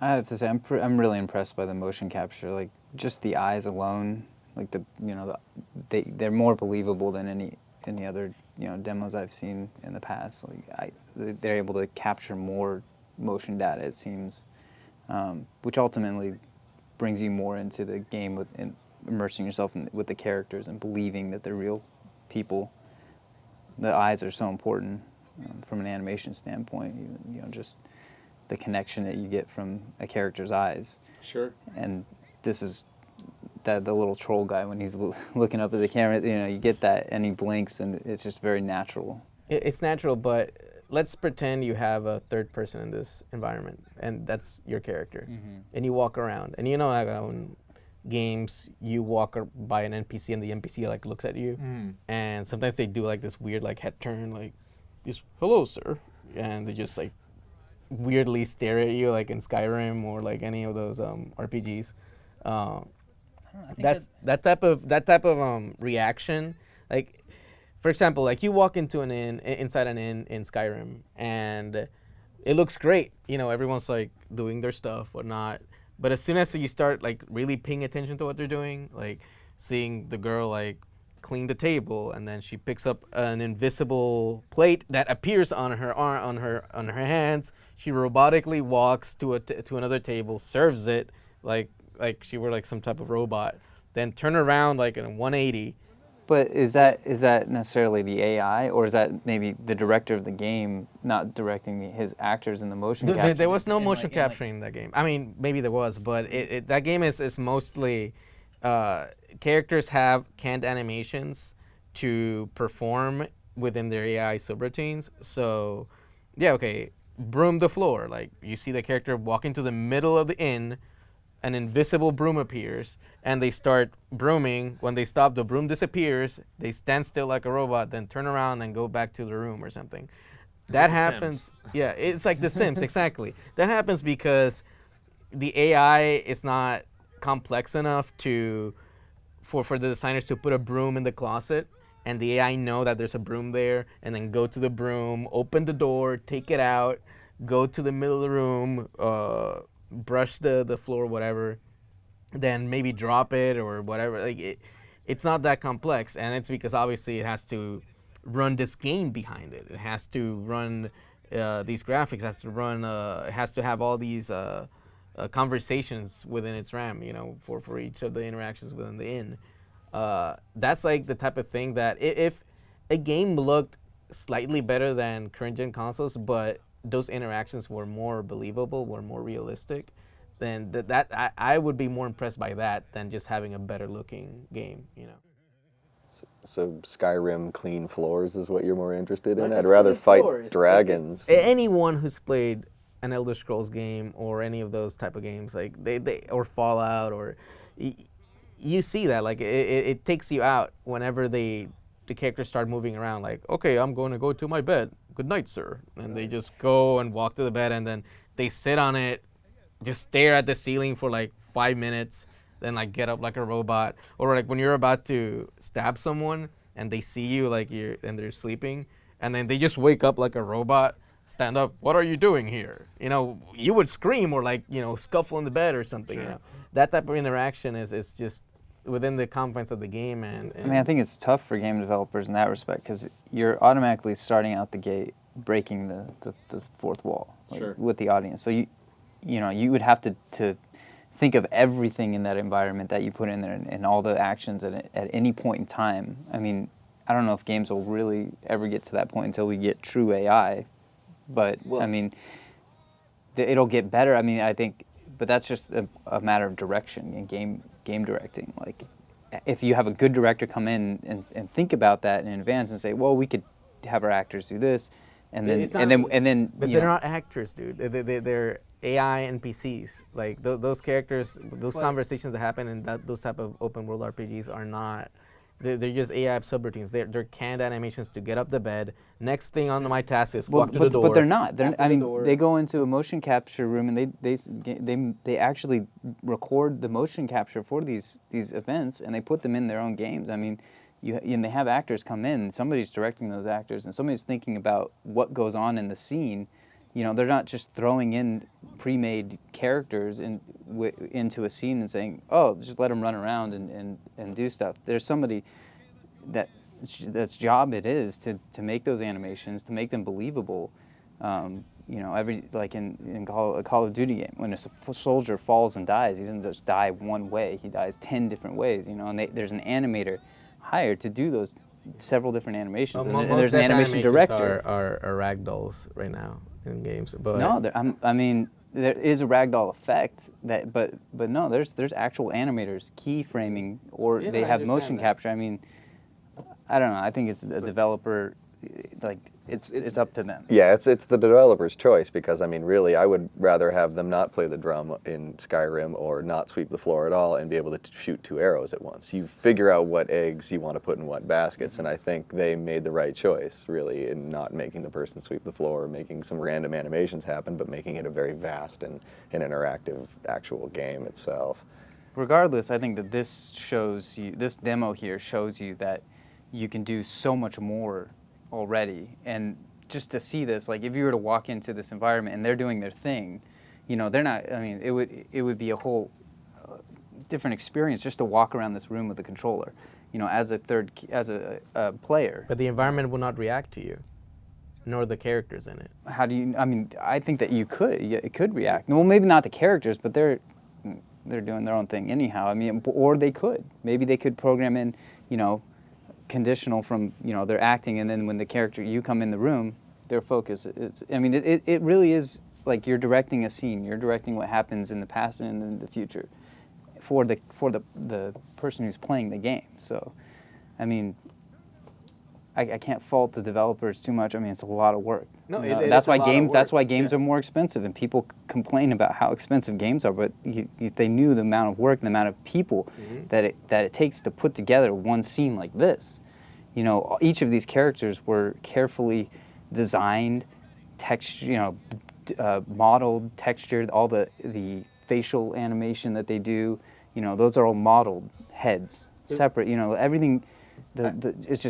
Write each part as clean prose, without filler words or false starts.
I have to say, I'm really impressed by the motion capture. Like just the eyes alone, like they're more believable than any other demos I've seen in the past. They're able to capture more motion data. It seems, which ultimately brings you more into the game and immersing yourself with the characters and believing that they're real people. The eyes are so important from an animation standpoint. Just the connection that you get from a character's eyes. Sure. And this is that the little troll guy when he's looking up at the camera. You get that, and he blinks, and it's just very natural. It's natural, but let's pretend you have a third person in this environment, and that's your character, and you walk around, and like in games, you walk by an NPC, and the NPC like looks at you, and sometimes they do like this weird like head turn, like, just hello, sir, and they just like weirdly stare at you, like in Skyrim or like any of those RPGs. That type of reaction, like, for example, like you walk into an inn, inside an inn in Skyrim, and it looks great. Everyone's like doing their stuff, whatnot. But as soon as you start like really paying attention to what they're doing, like seeing the girl like clean the table, and then she picks up an invisible plate that appears on her arm, on her hands. She robotically walks to another table, serves it like she were like some type of robot, then turn around like in a 180. But is that necessarily the AI, or is that maybe the director of the game not directing his actors in the motion capture? There was no motion capturing in that game. I mean, maybe there was, but that game is mostly characters have canned animations to perform within their AI subroutines. So, yeah, okay, broom the floor. Like, you see the character walk into the middle of the inn, an invisible broom appears, and they start brooming. When they stop, the broom disappears. They stand still like a robot, then turn around and go back to the room or something. That happens. Yeah, it's like The Sims, exactly. That happens because the AI is not complex enough for the designers to put a broom in the closet, and the AI know that there's a broom there, and then go to the broom, open the door, take it out, go to the middle of the room, brush the floor, whatever, then maybe drop it or whatever. Like it's not that complex, and it's because obviously it has to run this game behind it. It has to run these graphics. It has to have all these conversations within its RAM. For each of the interactions within the inn. That's like the type of thing that if a game looked slightly better than current gen consoles, but those interactions were more believable, were more realistic, then I would be more impressed by that than just having a better looking game. So Skyrim clean floors is what you're more interested in? Not I'd just rather clean fight floors. dragons. Anyone who's played an Elder Scrolls game or any of those type of games, like they or Fallout, or you see that like it takes you out whenever the characters start moving around. Like, okay, I'm going to go to my bed. Good night, sir. And they just go and walk to the bed, and then they sit on it, just stare at the ceiling for like 5 minutes, then like get up like a robot. Or like when you're about to stab someone and they see you like and they're sleeping, and then they just wake up like a robot, stand up. What are you doing here? You would scream or like scuffle in the bed or something. Sure. That type of interaction is just within the confines of the game. And I mean, I think it's tough for game developers in that respect because you're automatically starting out the gate breaking the fourth wall Sure. with the audience. So you would have to think of everything in that environment that you put in there and all the actions at any point in time. I mean, I don't know if games will really ever get to that point until we get true AI, but I mean, it'll get better. I mean, I think, but that's just a matter of direction in game directing. Like, if you have a good director come in and think about that in advance and say, well, we could have our actors do this, and then But they're not actors, dude. They're AI NPCs. Like those characters, those conversations that happen in those type of open world RPGs are not. They're just AI subroutines. They're canned animations to get up the bed. Next thing on my task is walk to the door. But they're not. I mean, they go into a motion capture room and they actually record the motion capture for these events, and they put them in their own games. I mean, and they have actors come in. Somebody's directing those actors, and somebody's thinking about what goes on in the scene. they're not just throwing in pre-made characters into a scene and saying, oh, just let them run around and do stuff. There's somebody that's job it is to make those animations, to make them believable. Every like in a Call of Duty game, when a soldier falls and dies, he doesn't just die one way. He dies 10 different ways. And there's an animator hired to do those several different animations, and there's an animation director. Are ragdolls right now in games, but no, there is a ragdoll effect but no, there's actual animators keyframing, or they have motion capture. I mean, I don't know. I think it's a developer, like it's up to them. Yeah, it's the developer's choice, because I mean, really, I would rather have them not play the drum in Skyrim or not sweep the floor at all and be able to shoot 2 arrows at once. You figure out what eggs you want to put in what baskets, and I think they made the right choice, really, in not making the person sweep the floor or making some random animations happen, but making it a very vast and interactive actual game itself. Regardless, I think that this demo here shows you that you can do so much more already. And just to see this, like if you were to walk into this environment and they're doing their thing, they're not, I mean, it would be a whole different experience just to walk around this room with a controller, as a player. But the environment will not react to you, nor the characters in it. How do you, I mean, I think that it could react. Well, maybe not the characters, but they're doing their own thing anyhow. I mean, or maybe they could program in, conditional from their acting, and then when the character, you come in the room, their focus is, I mean, it really is like you're directing a scene. You're directing what happens in the past and in the future for the person who's playing the game. So I mean, I can't fault the developers too much. I mean, it's a lot of work. No, that's why games are more expensive, and people complain about how expensive games are. But if they knew the amount of work and the amount of people that it takes to put together one scene like this, each of these characters were carefully designed, modeled, textured. All the facial animation that they do, those are all modeled heads, separate. Everything. It's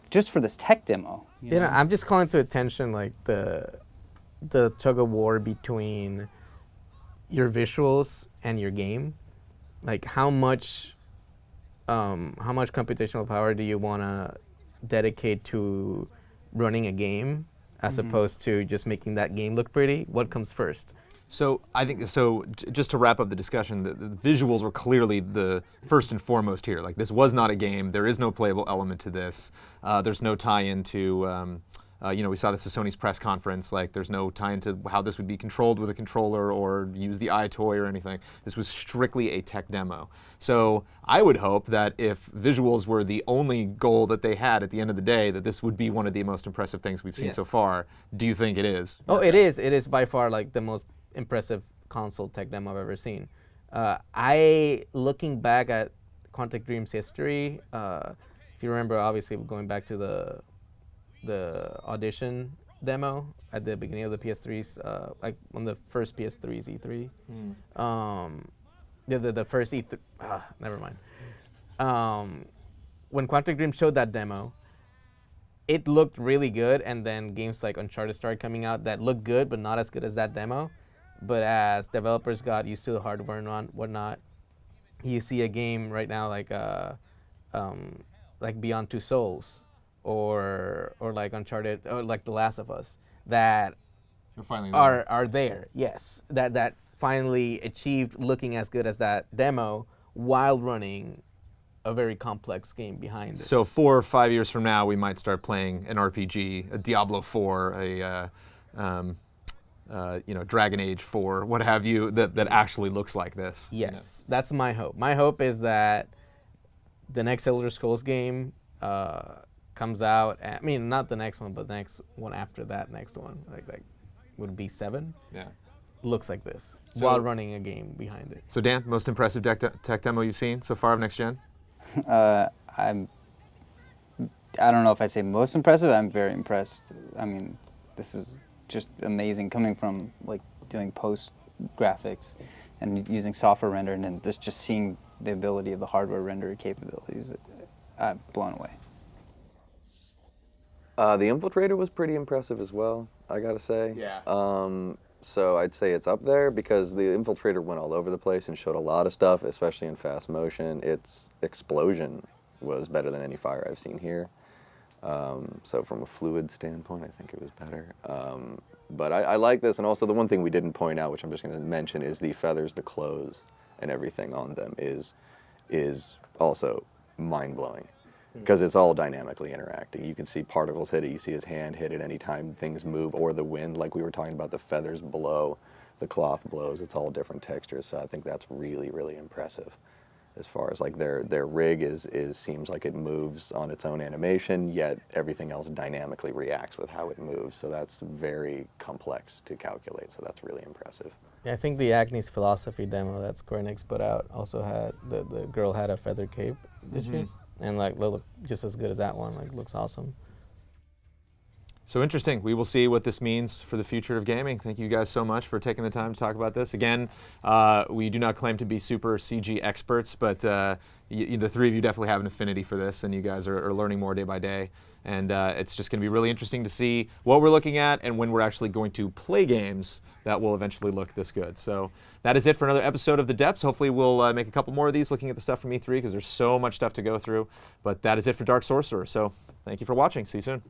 just for this tech demo. I'm just calling to attention like the tug of war between your visuals and your game. Like how much computational power do you want to dedicate to running a game as opposed to just making that game look pretty? What comes first? So I think just to wrap up the discussion, the visuals were clearly the first and foremost here. Like this was not a game. There is no playable element to this. There's no tie-in to, we saw this at Sony's press conference. Like there's no tie-in to how this would be controlled with a controller or use the iToy or anything. This was strictly a tech demo. So I would hope that if visuals were the only goal that they had at the end of the day, that this would be one of the most impressive things we've seen so far. Do you think it is? Oh, it is. It is by far like the most impressive console tech demo I've ever seen. Looking back at Quantic Dream's history, if you remember, obviously going back to the audition demo at the beginning of the PS3's, like on the first PS3's E3. The first E3. Never mind. When Quantic Dream showed that demo, it looked really good, and then games like Uncharted started coming out that looked good, but not as good as that demo. But as developers got used to the hardware and whatnot, you see a game right now like Beyond Two Souls, or like Uncharted, or like The Last of Us, that are there. Yes, that finally achieved looking as good as that demo while running a very complex game behind it. So 4 or 5 years from now, we might start playing an RPG, a Diablo 4, Dragon Age 4, what have you, that actually looks like this. Yes, that's my hope. My hope is that the next Elder Scrolls game comes out. I mean, not the next one, but the next one after that next one, like would be 7. Yeah, looks like this while running a game behind it. So Dan, most impressive tech demo you've seen so far of next gen? I don't know if I'd say most impressive. I'm very impressed. I mean, this is just amazing coming from like doing post graphics and using software render, and then just seeing the ability of the hardware render capabilities. I'm blown away. The Infiltrator was pretty impressive as well. I gotta say. Yeah. So I'd say it's up there because the Infiltrator went all over the place and showed a lot of stuff, especially in fast motion. Its explosion was better than any fire I've seen here. So from a fluid standpoint, I think it was better. But I like this, and also the one thing we didn't point out, which I'm just going to mention, is the feathers, the clothes, and everything on them is also mind-blowing because it's all dynamically interacting. You can see particles hit it, you see his hand hit it anytime things move, or the wind, like we were talking about, the feathers blow, the cloth blows, it's all different textures, so I think that's really, really impressive. As far as like their rig seems like it moves on its own animation, yet everything else dynamically reacts with how it moves. So that's very complex to calculate. So that's really impressive. Yeah, I think the Agnes Philosophy demo that Square Enix put out also had the girl had a feather cape, did she? And like looked just as good as that one. Like looks awesome. So interesting. We will see what this means for the future of gaming. Thank you guys so much for taking the time to talk about this. Again, we do not claim to be super CG experts, but the three of you definitely have an affinity for this, and you guys are learning more day by day. And it's just going to be really interesting to see what we're looking at and when we're actually going to play games that will eventually look this good. So that is it for another episode of The Depths. Hopefully we'll make a couple more of these looking at the stuff from E3 because there's so much stuff to go through. But that is it for Dark Sorcerer. So thank you for watching. See you soon.